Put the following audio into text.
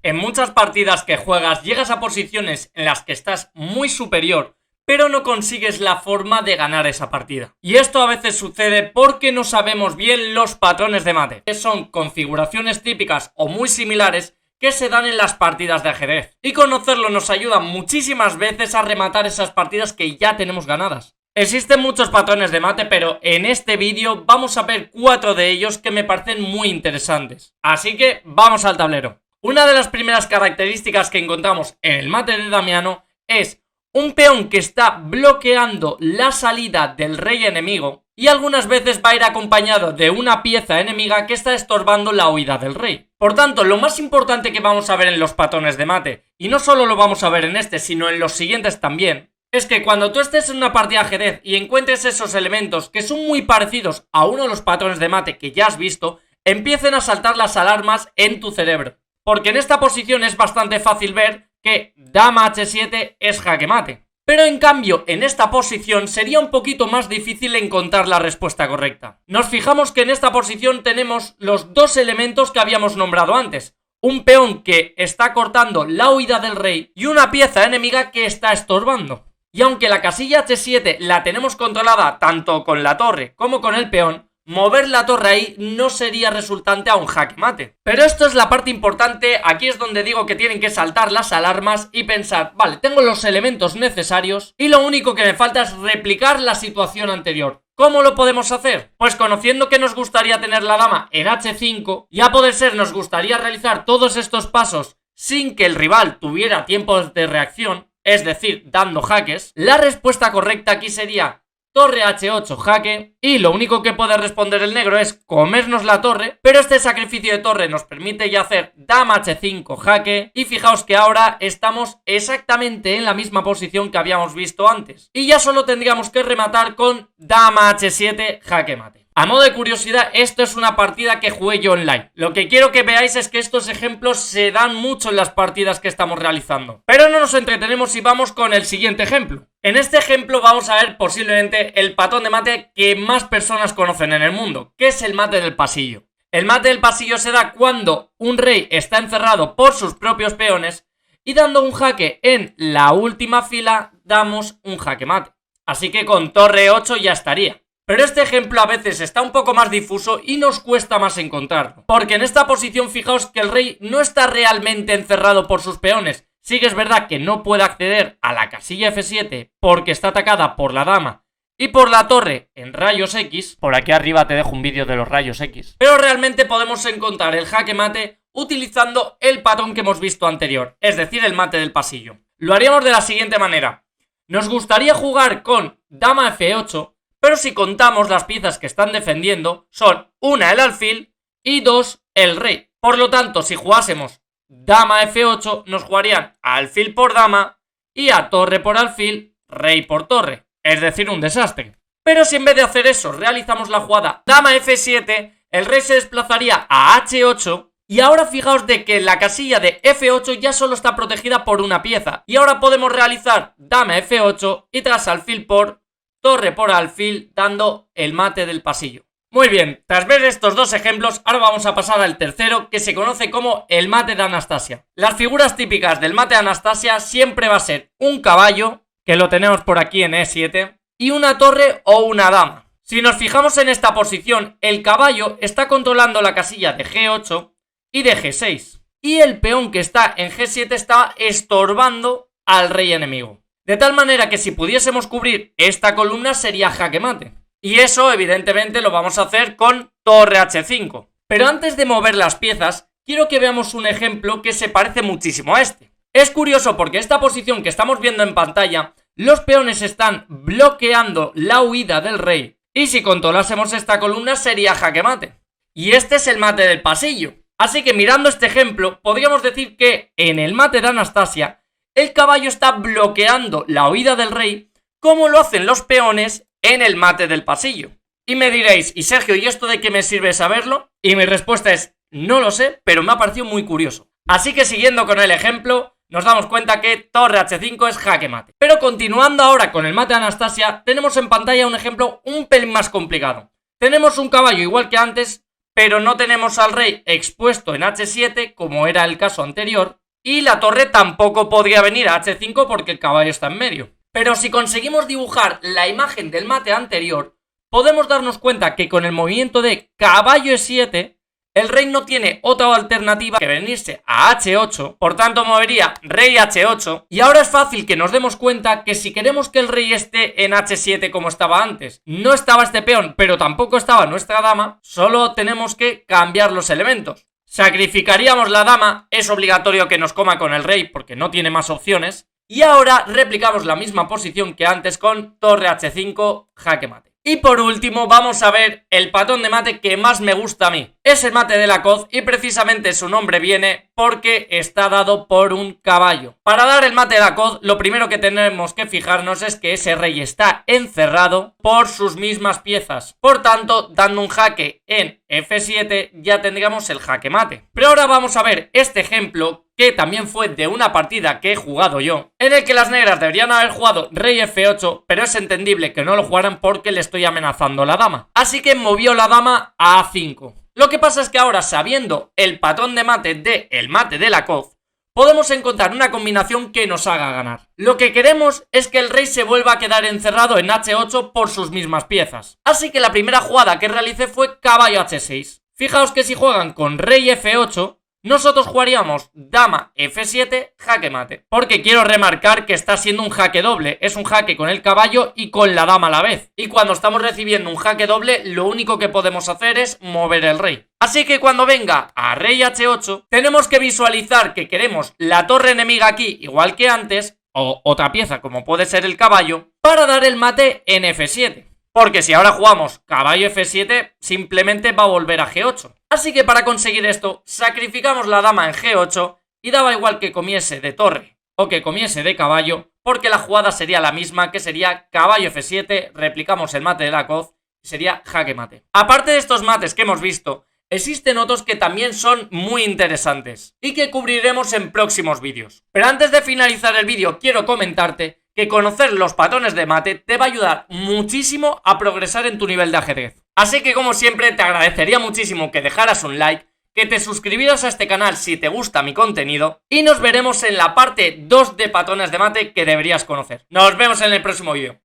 En muchas partidas que juegas llegas a posiciones en las que estás muy superior, pero no consigues la forma de ganar esa partida. Y esto a veces sucede porque no sabemos bien los patrones de mate, que son configuraciones típicas o muy similares que se dan en las partidas de ajedrez. Y conocerlo nos ayuda muchísimas veces a rematar esas partidas que ya tenemos ganadas. Existen muchos patrones de mate, pero en este vídeo vamos a ver 4 de ellos que me parecen muy interesantes. Así que vamos al tablero. Una de las primeras características que encontramos en el mate de Damiano es un peón que está bloqueando la salida del rey enemigo y algunas veces va a ir acompañado de una pieza enemiga que está estorbando la huida del rey. Por tanto, lo más importante que vamos a ver en los patrones de mate, y no solo lo vamos a ver en este, sino en los siguientes también, es que cuando tú estés en una partida de ajedrez y encuentres esos elementos que son muy parecidos a uno de los patrones de mate que ya has visto, empiecen a saltar las alarmas en tu cerebro. Porque en esta posición es bastante fácil ver que dama h7 es jaque mate. Pero en cambio, en esta posición sería un poquito más difícil encontrar la respuesta correcta. Nos fijamos que en esta posición tenemos los dos elementos que habíamos nombrado antes. Un peón que está cortando la huida del rey y una pieza enemiga que está estorbando. Y aunque la casilla h7 la tenemos controlada tanto con la torre como con el peón, mover la torre ahí no sería resultante a un jaque mate. Pero esto es la parte importante, aquí es donde digo que tienen que saltar las alarmas y pensar, vale, tengo los elementos necesarios y lo único que me falta es replicar la situación anterior. ¿Cómo lo podemos hacer? Pues conociendo que nos gustaría tener la dama en h5 y a poder ser nos gustaría realizar todos estos pasos sin que el rival tuviera tiempos de reacción, es decir, dando jaques, la respuesta correcta aquí sería torre h8 jaque, y lo único que puede responder el negro es comernos la torre, pero este sacrificio de torre nos permite ya hacer dama h5 jaque, y fijaos que ahora estamos exactamente en la misma posición que habíamos visto antes, y ya solo tendríamos que rematar con dama h7 jaque mate. A modo de curiosidad, esto es una partida que jugué yo online. Lo que quiero que veáis es que estos ejemplos se dan mucho en las partidas que estamos realizando. Pero no nos entretenemos y vamos con el siguiente ejemplo. En este ejemplo vamos a ver posiblemente el patrón de mate que más personas conocen en el mundo, que es el mate del pasillo. El mate del pasillo se da cuando un rey está encerrado por sus propios peones y dando un jaque en la última fila damos un jaque mate. Así que con torre 8 ya estaría. Pero este ejemplo a veces está un poco más difuso y nos cuesta más encontrarlo. Porque en esta posición fijaos que el rey no está realmente encerrado por sus peones. Sí que es verdad que no puede acceder a la casilla f7 porque está atacada por la dama y por la torre en rayos X. Por aquí arriba te dejo un vídeo de los rayos X. Pero realmente podemos encontrar el jaque mate utilizando el patrón que hemos visto anterior, es decir, el mate del pasillo. Lo haríamos de la siguiente manera. Nos gustaría jugar con dama f8, pero si contamos las piezas que están defendiendo, son 1 el alfil y 2 el rey. Por lo tanto, si jugásemos dama f8, nos jugarían alfil por dama y a torre por alfil, rey por torre. Es decir, un desastre. Pero si en vez de hacer eso realizamos la jugada dama f7, el rey se desplazaría a h8 y ahora fijaos de que la casilla de f8 ya solo está protegida por una pieza. Y ahora podemos realizar dama f8 y tras alfil por torre por alfil dando el mate del pasillo. Muy bien, tras ver estos dos ejemplos, ahora vamos a pasar al tercero que se conoce como el mate de Anastasia. Las figuras típicas del mate de Anastasia siempre va a ser un caballo, que lo tenemos por aquí en e7, y una torre o una dama. Si nos fijamos en esta posición, el caballo está controlando la casilla de g8 y de g6. Y el peón que está en g7 está estorbando al rey enemigo. De tal manera que si pudiésemos cubrir esta columna sería jaque mate. Y eso evidentemente lo vamos a hacer con torre h5. Pero antes de mover las piezas, quiero que veamos un ejemplo que se parece muchísimo a este. Es curioso porque esta posición que estamos viendo en pantalla, los peones están bloqueando la huida del rey. Y si controlásemos esta columna sería jaque mate. Y este es el mate del pasillo. Así que mirando este ejemplo, podríamos decir que en el mate de Anastasia, el caballo está bloqueando la huida del rey, como lo hacen los peones en el mate del pasillo. Y me diréis, y Sergio, ¿y esto de qué me sirve saberlo? Y mi respuesta es, no lo sé, pero me ha parecido muy curioso. Así que siguiendo con el ejemplo, nos damos cuenta que torre h5 es jaque mate. Pero continuando ahora con el mate de Anastasia, tenemos en pantalla un ejemplo un pelín más complicado. Tenemos un caballo igual que antes, pero no tenemos al rey expuesto en h7, como era el caso anterior, y la torre tampoco podría venir a H5 porque el caballo está en medio. Pero si conseguimos dibujar la imagen del mate anterior, podemos darnos cuenta que con el movimiento de caballo E7, el rey no tiene otra alternativa que venirse a H8, por tanto movería rey H8, y ahora es fácil que nos demos cuenta que si queremos que el rey esté en H7 como estaba antes, no estaba este peón, pero tampoco estaba nuestra dama, solo tenemos que cambiar los elementos. Sacrificaríamos la dama, es obligatorio que nos coma con el rey porque no tiene más opciones, y ahora replicamos la misma posición que antes con torre H5, jaque mate. Y por último vamos a ver el patrón de mate que más me gusta a mí. Es el mate de la coz y precisamente su nombre viene porque está dado por un caballo. Para dar el mate de la coz lo primero que tenemos que fijarnos es que ese rey está encerrado por sus mismas piezas. Por tanto, dando un jaque en F7 ya tendríamos el jaque mate. Pero ahora vamos a ver este ejemplo que también fue de una partida que he jugado yo, en el que las negras deberían haber jugado rey F8, pero es entendible que no lo jugaran porque le estoy amenazando la dama. Así que movió la dama a A5. Lo que pasa es que ahora, sabiendo el patrón de mate de el mate de la coz, podemos encontrar una combinación que nos haga ganar. Lo que queremos es que el rey se vuelva a quedar encerrado en H8 por sus mismas piezas. Así que la primera jugada que realicé fue caballo H6. Fijaos que si juegan con rey F8, nosotros jugaríamos dama F7, jaque mate. Porque quiero remarcar que está siendo un jaque doble. Es un jaque con el caballo y con la dama a la vez. Y cuando estamos recibiendo un jaque doble, lo único que podemos hacer es mover el rey. Así que cuando venga a rey H8, tenemos que visualizar que queremos la torre enemiga aquí, igual que antes, o otra pieza como puede ser el caballo, para dar el mate en F7. Porque si ahora jugamos caballo F7, simplemente va a volver a G8. Así que para conseguir esto, sacrificamos la dama en G8 y daba igual que comiese de torre o que comiese de caballo, porque la jugada sería la misma, que sería caballo F7, replicamos el mate de la coz y sería jaque mate. Aparte de estos mates que hemos visto, existen otros que también son muy interesantes y que cubriremos en próximos vídeos. Pero antes de finalizar el vídeo, quiero comentarte que conocer los patrones de mate te va a ayudar muchísimo a progresar en tu nivel de ajedrez. Así que como siempre te agradecería muchísimo que dejaras un like, que te suscribieras a este canal si te gusta mi contenido y nos veremos en la parte 2 de patrones de mate que deberías conocer. Nos vemos en el próximo vídeo.